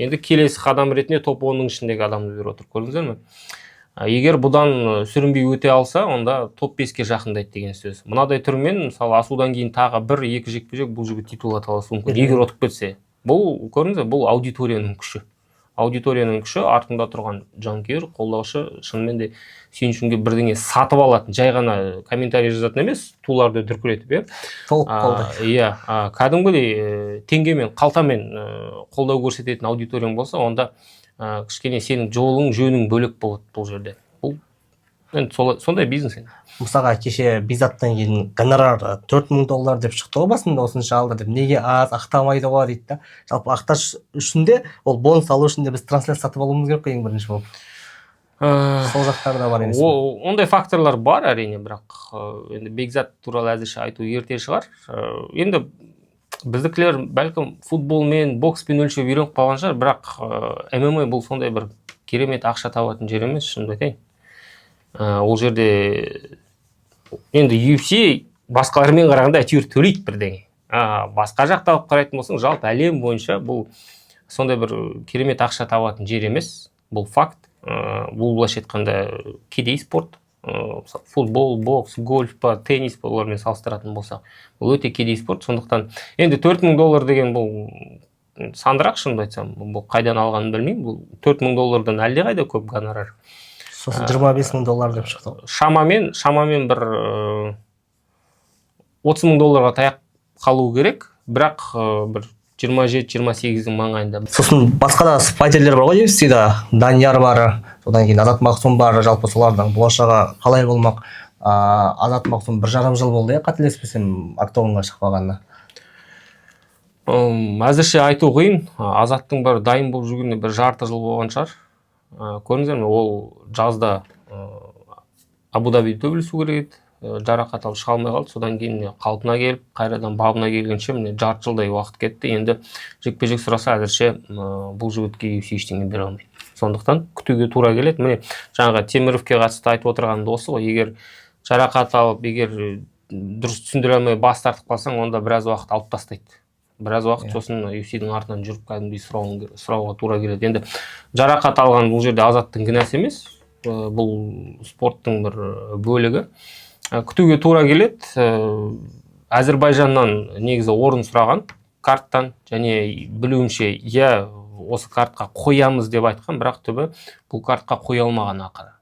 Енді келесі қадам ретінде топ 10-ның ішіндегі адамды беріп отыр, көрдіңіздер ме? Егер бұдан сүрінбей өте алса, онда топ 5-ке жақындайды деген сөз. Мынадай түрмен, мысалы, Асудан кейін тағы 1-2 жекпе-жек бұл жігіт титулға таласуы мүмкін. Егер ұтып кетсе, бұл көрдіңіздер, бұл аудиторияның күші. Аудиторияның күші, артында тұрған жанкүйер, қолдаушы шынымен де сен үшінге бірдеңе сатып алатын, жай ғана комментарий жазатын емес, туларды дүркіретіп, толық қолдайды. Иә, кәдімгідей теңгемен, қалтамен қолдау көрсететін аудиторияң болса, онда кішкене сенің жолың, жөнің бөлек болады бұл жерде. Бұл сондай бизнес енді. Мысалға кеше Бизаттан кейін гонорар $4000 деп шықты ғой басында, осынша алды деп. Неге аз ақтамайды ғой дейді да. Жалпы ақташ үшін де ол бонус алу үшін де біз трансляция сатып алуымыз керек ең бірінші болып. сол жақтары да бар емес пе? Ондай факторлар бар әрине, бірақ енді бекзат туралы әзірше айту ерте шығар. Енді біздікілер бәлкім футболмен, бокспен өлшеп үйреніп қалған шығар, бірақ ММА бұл сондай бір керемет ақша табатын жер емес, шынымды айтайын. Ол жерде енді UFC басқалармен қарағанда әйтеуір төлейді бірдеңе. Басқа жақта алып қарайтын болсаң, жалпы әлем бойынша бұл сондай бір керемет ақша табатын жер емес, бұл факт. Бұл былайша айтқанда кедей спорт, футбол, бокс, гольф па, теннис па, олармен салыстыратын болсақ, бұл өте кедей спорт. Сондықтан енді $4000 деген бұл сандырақ, шынымды айтсам, бұл қайдан алғанын білмеймін. Бұл $4000 әлде қайда көп гонорар. Сосын $25000 деп шықты. Шамамен бір $30000 таяп қалу керек, бірақ бір 27-28-дің маңайында. Сосын басқа да файтерлер бар ғой UFC-да. Данияр бар, содан кейін Азат Мақсұм бар. Жалпы солардың болашағы қалай болмақ? Азат Мақсұм 1,5 жыл болды, қателеспесем, октагонға шықпағанына. Әзірше айту қиын. Азаттың бір дайын болып жүргеніне бір жарты жыл болған шығар. Көрдіңіздер ме, ол жазда Абу-Дабиде төбелесу керек еді. Жарақат алып шыға алмай қалды. Содан кейін қалпына келіп, қайрадан бабына келгенше міне жарты жылдай уақыт кетті. Енді жекпе-жек сұраса әзірше бұл жігітке UFC ештеңе бере алмайды. Сондықтан күтуге тура келеді. Міне жаңағы Теміровке қатысты айтып отырғаным да осы ғой. Егер жарақат алып, егер дұрыс түсіндіре алмай бас тартып қалсаң, онда біраз уақыт алып тастайды. Біраз уақыт сосын UFC-дің артынан жүріп кәдімгідей сұрауға тура келеді. Енді жарақат алған бұл жерде Азаттың кінәсі емес. Бұл спорттың бір бөлігі. Күтуге тура келеді. Әзірбайжаннан негізі орын сұраған карттан, және білуімше, осы картқа қоямыз деп айтқан, бірақ түбі бұл картқа қоя алмаған ақыры.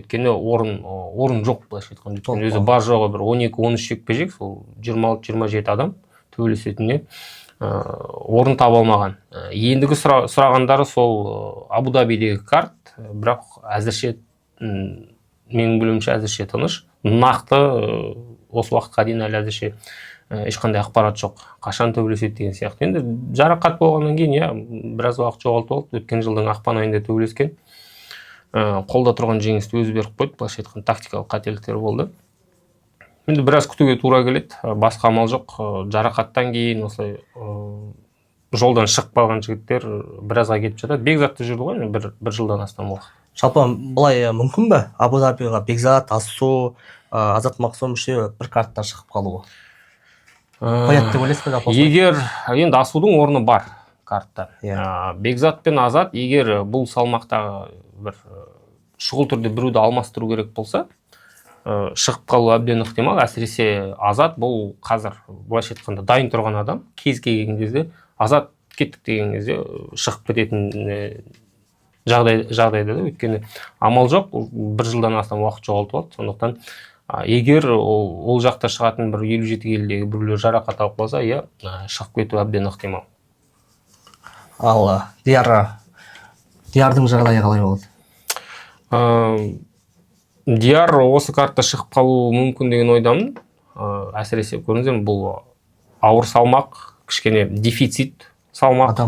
Өйткені орын жоқ, былайша айтқанда. Өзі бар жоғы бір 12-13 жекпе-жек, сол 26-27 адам төбелесетініне орын таба алмаған. Ендігі сұрағандары сол Абу-Дабидегі карт, бірақ әзірше менің білуімше әзірше тыныш. Нақты осы уақытқа дейін әлі әзірше ешқандай ақпарат жоқ. Қашан төбелеседі деген сияқты. Енді жарақат болғаннан кейін біраз уақыт жоғалтып алды. Өткен жылдың ақпан айында төбелескен. Қолда тұрған жеңісті өзі беріп қойды. Былайша айтқан тактикалық қателіктер болды. Енді біраз күтуге тура келеді. Басқа амал жоқ. Жарақаттан кейін осылай жолдан шығып қалған жігіттер біразға кетіп жатады. Бекзатты жүрді ғой, бір жылдан астам уақыт. Жалпы бұлай мүмкін бе? Абу-Дабиға Бекзат, Асу, Азат Мақсұм үшеуі бір карттан шығып қалуы. Қояды деп ойлайсыз ба жалпы? Егер енді Асудың орны бар картта. Бекзат пен Азат егер бұл салмақтағы бір шұғыл түрде біреуді алмастыру керек болса, шығып қалу әбден ықтимал. Әсіресе Азат бұл қазір былайша айтқанда дайын тұрған адам. Кез келген кезде Азат кеттік деген кезде шығып кететін жағдайда да, өйткені амал жоқ, бір жылдан астам уақыт жоғалтып алды. Сондықтан егер ол жақта шығатын бір 57 келідегі біреулер жарақат алып қалса, шығып кету әбден ықтимал. Ал Диярдың жағдайы қалай болады? Дияр осы картта шығып қалу мүмкін деген ойдамын. Әсіресе көріңіздер, бұл ауыр салмақ, кішкене дефицит салмақ,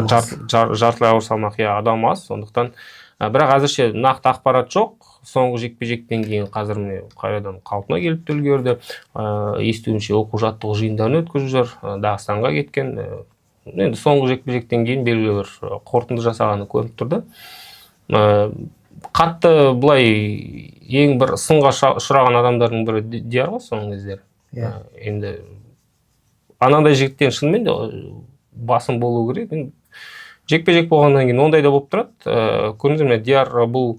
жартылай ауыр салмақ, адам аз. Сондықтан бірақ әзірше нақты ақпарат жоқ. Соңғы жекпе-жектен кейін қазір міне қайрадан қалпына келіп үлгерді. Естуімше оқу-жаттығу жиындарын өткізіп жүр, Дағыстанға кеткен. Енді соңғы жекпе-жектен кейін белгілі бір қорытынды жасағаны көрініп тұрды. Қатты былай ең бір сынға ұшыраған адамдардың бірі Дияр ғой соңғы кездері. Енді анандай жігіттен шынымен де басым болу керек. Жекпе-жек болғаннан кейін ондай да болып тұрады. Көрдіңіздер, Дияр бұл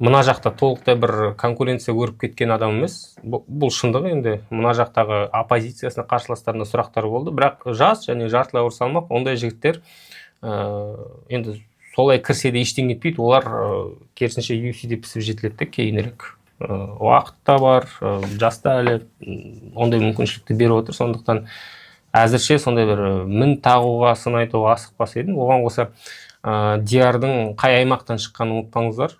мына жақта толықтай бір конкуренция көріп кеткен адам емес. Бұл шындығы, енді мына жақтағы оппозициясына, қарсыластарына сұрақтар болды. Бірақ жас және жартылай ауыр салмақ ондай жігіттер енді солай кірсе де ештеңе етпейді. Олар керісінше UFC-де пісіп жетіледі кейінірек. Уақыт та бар, жаста әлі ондай мүмкіншілікті беріп отыр. Сондықтан әзірше сондай бір мін тағуға, сын айтуға асықпас едім. Оған қоса Диярдың қай аймақтан шыққанын ұмытпаңыздар.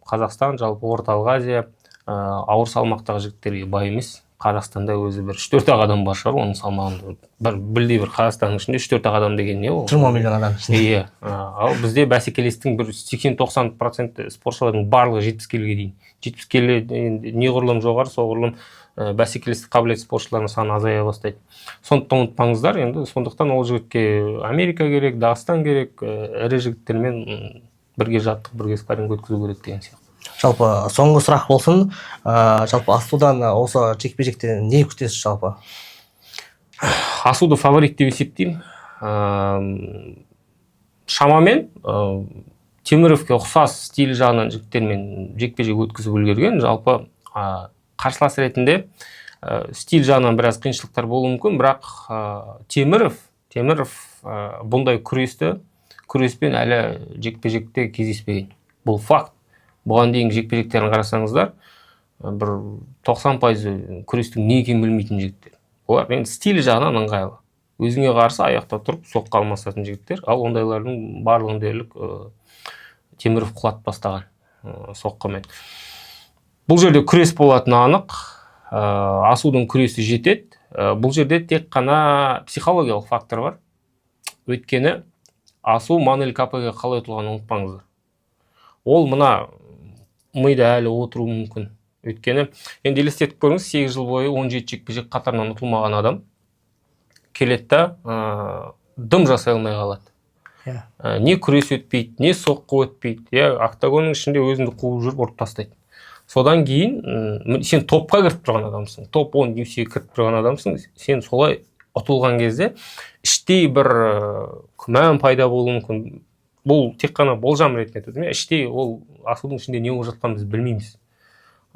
Қазақстан, жалпы Орталық Азия ауыр салмақтағы жігіттерге бай емес. Қазақстанда өзі бір 3-4 адам бар шығар оның салмағында. Білдей бір Қазақстанның ішінде 3-4 адам деген не ол? 20 миллион адам ішінде. Иә. Ал бізде бәсекелестіктің бір 80-90% спортшылардың барлығы 70 келіге дейін. 70 келі неғұрлым жоғары, соғұрлым бәсекелестік қабілет спортшылардың саны азая бастайды. Сондықтан ұмытпаңыздар, енді сондықтан ол жігітке Америка керек, Дағыстан керек, ірі жігіттермен бірге жаттық, бірге спарринг өткізу керек деген сияқты. Жалпы соңғы сұрақ болсын, жалпы Асудан осы жекпе-жекте не күтесіз жалпы? Асуды фаворит деп есептеймін. Шамамен Теміровке ұқсас стиль жағынан жігіттермен жекпе-жек өткізіп үлгерген. Жалпы қарсылас ретінде стиль жағынан біраз қиыншылықтар болуы мүмкін, бірақ Теміров бұндай күреспен әлі жекпе-жекте кездеспеген. Бұл факт. Бұған дейінгі жекпе-жектерін қарасаңыздар, бір 90% күрестің не екенін білмейтін жігіттер. Олар енді стиль жағынан ыңғайлы. Өзіңе қарсы аяқта тұрып соққы алмасатын жігіттер, ал ондайлардың барлығын дерлік Теміров құлатып бастаған соққымен. Бұл жерде күрес болатыны анық, Асудың күресі жетеді. Бұл жерде тек қана психологиялық фактор бар. Өйткені Асу Мануэль Капеге қалай ұтылғанын ұмытпаңыздар. Ол мына мида әлі отыруы мүмкін. Өйткені енді елестетіп көріңіз, 8 жыл бойы 17 жекпе-жек қатарынан ұтылмаған адам келеді да дым жасай алмай қалады. Не күрес өтпейді, не соққы өтпейді. Октагонның ішінде өзіңді қуып жүріп ұрып тастайды. Содан кейін сен топқа кіріп тұрған адамсың, топ 10 UFC-ге кіріп тұрған адамсың, сен солай ұтылған кезде іштей бір күмән пайда болуы мүмкін. Бұл тек қана болжам ретінде айтып отырмын. Іштей ол Асудың ішінде не болып жатқанын біз білмейміз.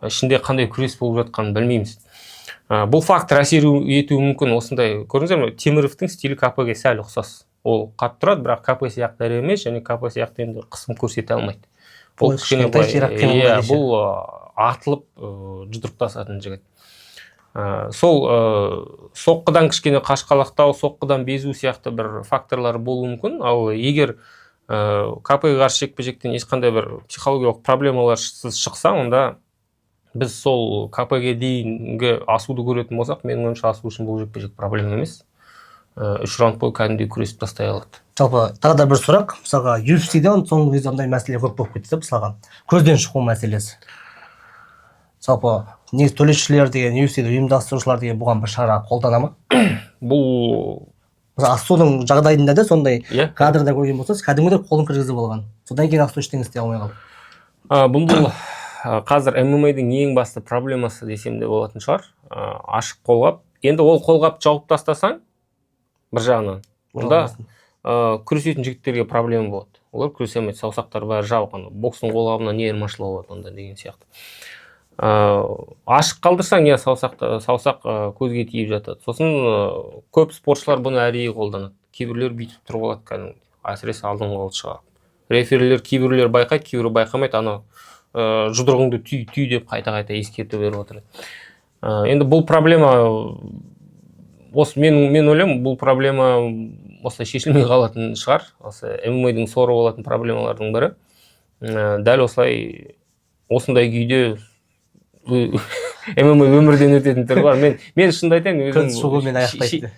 Ішінде қандай күрес болып жатқанын білмейміз. Бұл фактор әсер етуі мүмкін. Осындай көрдіңіздер ме? Теміровтің стилі КП-ге сәл ұқсас. Ол қатты тұрады, бірақ КП сияқты ірі емес, және КП сияқты енді қысым көрсете алмайды. Бұл бұл атылып жұдырықтасатын жігіт. Сол соққыдан кішкене қашқалақтау, соққыдан безу сияқты бір факторлар болуы мүмкін. Ал егер КП-ге қарсы жекпе-жектен ешқандай бір психологиялық проблемалар шықса, онда біз сол КП-ге дейінгі Асуды көретін болсақ, менің ойымша Асу үшін бұл жекпе-жек проблема емес. 3 раунд бойы кәдімгідей күресіп тастай алады. Жалпы тағы да бір сұрақ, мысалға UFC-де соңғы кезде ондай мәселе көп болып кетті, мысалға көзден шығу мәселесі. Жалпы негізі төлеушілер деген, UFC-де ұйымдастырушылар деген бұған бір шара қолдана ма? Бұл Асудың жағдайында да сондай кадрда көрген болсаңыз, кәдімгідей қолын кіргізіп алған. Содан кейін Асу ештеңе істей алмай қалды. Бұл қазір ММА-дің ең басты проблемасы десем де болатын шығар. Ашық қолғап. Енді ол қолғап жауып тастасаң, бір жағынан, онда күресетін жігіттерге проблема болады. Олар күресе алмайды, саусақтар бәрі жабық. Бокстың қолғабына не айырмашылығы болады онда деген сияқты. Ашық қалдырсаң, саусақ көзге тиіп жатады. Сосын көп спортшылар бұны әдейі қолданады. Кейбіреулер бүйтіп тұрып алады кәдімгідей. Әсіресе алдыңғы қолды шығарып. Реферилер кейбіреулер байқайды, кейбіреулер байқамайды. Жұдырығыңды түй деп қайта-қайта ескерту беріп отыр. Енді бұл проблема, осы мен ойлаймын, бұл проблема осылай шешілмей қалатын шығар. Осы ММА-дің соры болатын проблемалардың бірі. Дәл осындай күйде ММА өмірден өтетін түрі бар. Мен шынымды айтайын,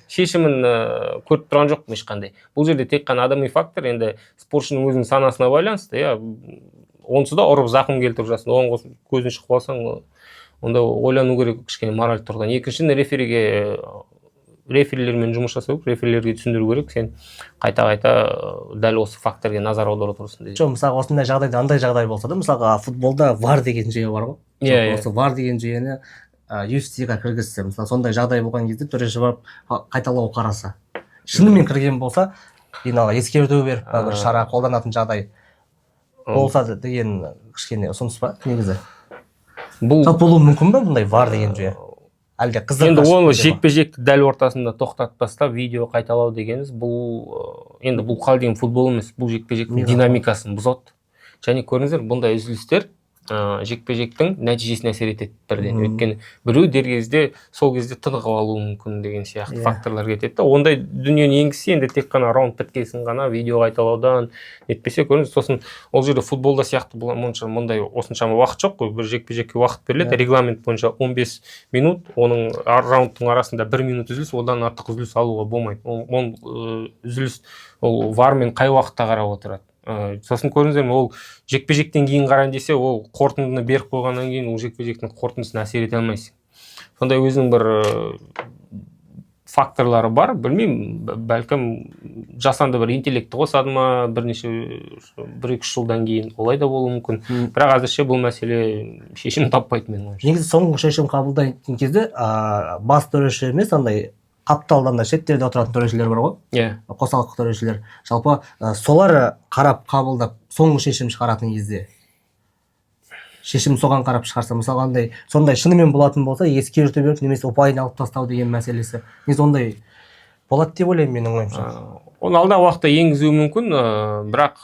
шешімін көріп тұрған жоқпын ешқандай. Бұл жерде тек қана адами фактор, енді спортшының өзінің санасына байланысты. Онсыз да ұрып зақым келтіріп жатсың. Оған көзін шығып алсаң, онда ойлану керек кішкене мораль тұрғыдан. Екіншіден реферилермен жұмыс жасау, реферилерге түсіндіру керек, сен қайта-қайта дәл осы факторге назар аударып тұрсың дейді. Жоқ, мысалға осындай жағдайда, андай жағдай болса да, мысалға футболда VAR деген жүйе бар ғой. Осы VAR деген жүйені UFC-ге кіргізсе, мысалы сондай жағдай болған кезде төреші барып қайталау қараса, шынымен кірген болса, ескерту беріп бір шара қолданатын жағдай болса деген кішкене ұсыныс па негізі? Болуы мүмкін бе бұндай VAR деген жүйе? Әлде қыздар енді оны жекпе-жекті дәл ортасында тоқтатпастан видео қайталау дегеніміз, бұл енді бұл қалай деген футбол емес, бұл жекпе-жектің динамикасын бұзады. Және көріңіздер, бұндай үзілістер жекпе-жектің нәтижесіне әсер етеді бірден. Өйткені біреу дер кезде сол кезде тынығып алуы мүмкін деген сияқты факторлар кетеді. Ондай дүниені енгізсе енді тек қана раунд біткесін ғана видео қайталаудан нетпесе көріңіз. Сосын ол жерде футболда сияқты мұндай осыншама уақыт жоқ қой. Бір жекпе-жекке уақыт беріледі. Регламент бойынша 15 минут, оның раундтың арасында 1 минут үзіліс, одан артық үзіліс алуға болмайды. Ол үзіліс ол вармен қай уақытта қарап отырады. Сосын көріңіздер, ол жекпе-жектен кейін қарайын десе, ол қорытындыны беріп қойғаннан кейін ол жекпе-жектің қорытындысына әсер ете алмайсың. Сондай өзінің бір факторлары бар, білмеймін, бәлкім жасанды бір интеллекті қосады ма, бірнеше 1-2 жылдан кейін олай да болуы мүмкін. Бірақ әзірше бұл мәселе шешім таппайды менің ойымша. Негізі соңғы шешім қабылдайтын кезде бас төреші емес, андай қапталдан да шеттерде отыратын төрешілер бар ғой. Иә. Қосалқы төрешілер. Жалпы солар қарап қабылдап соңғы шешім шығаратын кезде шешім соған қарап шығарса, мысалы андай сондай шынымен болатын болса, ескерту беріп немесе ұпайын алып тастау деген мәселесі. Негізі ондай болады деп ойлаймын менің ойымша. Оны алдағы уақытта енгізуі мүмкін, бірақ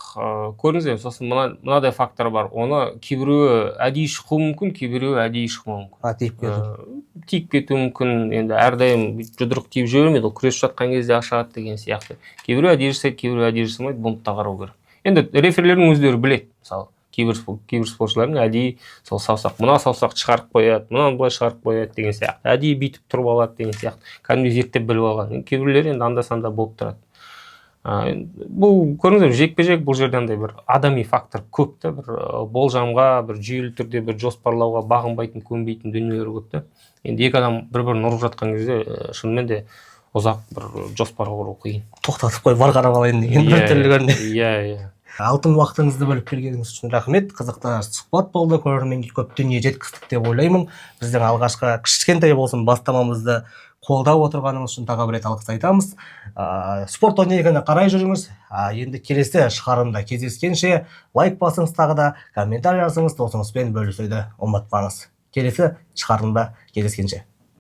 көріңіздер, сосын мынадай фактор бар. Оны кейбіреуі әдейі шықуы мүмкін, кейбіреуі әдейі шықпауы мүмкін. Тиіп кетуі мүмкін. Енді әрдайым жұдырық тиіп жібермейді, ол күресіп жатқан кезде ашады деген сияқты. Кейбіреуі әдейі жасайды, кейбіреуі әдейі жасамайды, бұны да қарау керек. Енді реферлердің өздері біледі, мысалы. Кейбір спортшылардың әдейі сол саусақ, мына саусақ шығарып қояды, мынаны былай шығарып қояды деген сияқты. Әдейі бүйтіп тұрып алады деген сияқты. Кәдімгі зерттеп біліп алған. Кейбіреулер енді анда-санда болып тұрады. Бұл көріңіздер, жекпе-жек бұл жерде андай бір адами фактор көп та, бір болжамға, бір жүйелі түрде бір жоспарлауға бағынбайтын, көнбейтін дүниелер көп та. Енді екі адам бір-бірін ұрып жатқан кезде шынымен де ұзақ бір жоспар құру қиын. Тоқтатып қой, бар қарап алайын деген бір түрлерінде. Иә. Алтын уақытыңызды бөліп келгеніңіз үшін рахмет. Қызықты сұхбат болды. Көрерменге көп дүние жеткіздік деп ойлаймын. Біздің алғашқы кішкентай болсын бастамамызды қолдап отырғаныңыз үшін тағы бір рет алғыс айтамыз. Спорт 12-ні қарай жүріңіз. Енді келесі шығарымда кездескенше лайк басыңыз, тағы да комментарий жазыңыз, досыңызбен бөлісуді ұмытпаңыз. Келесі шығарымда кездескенше.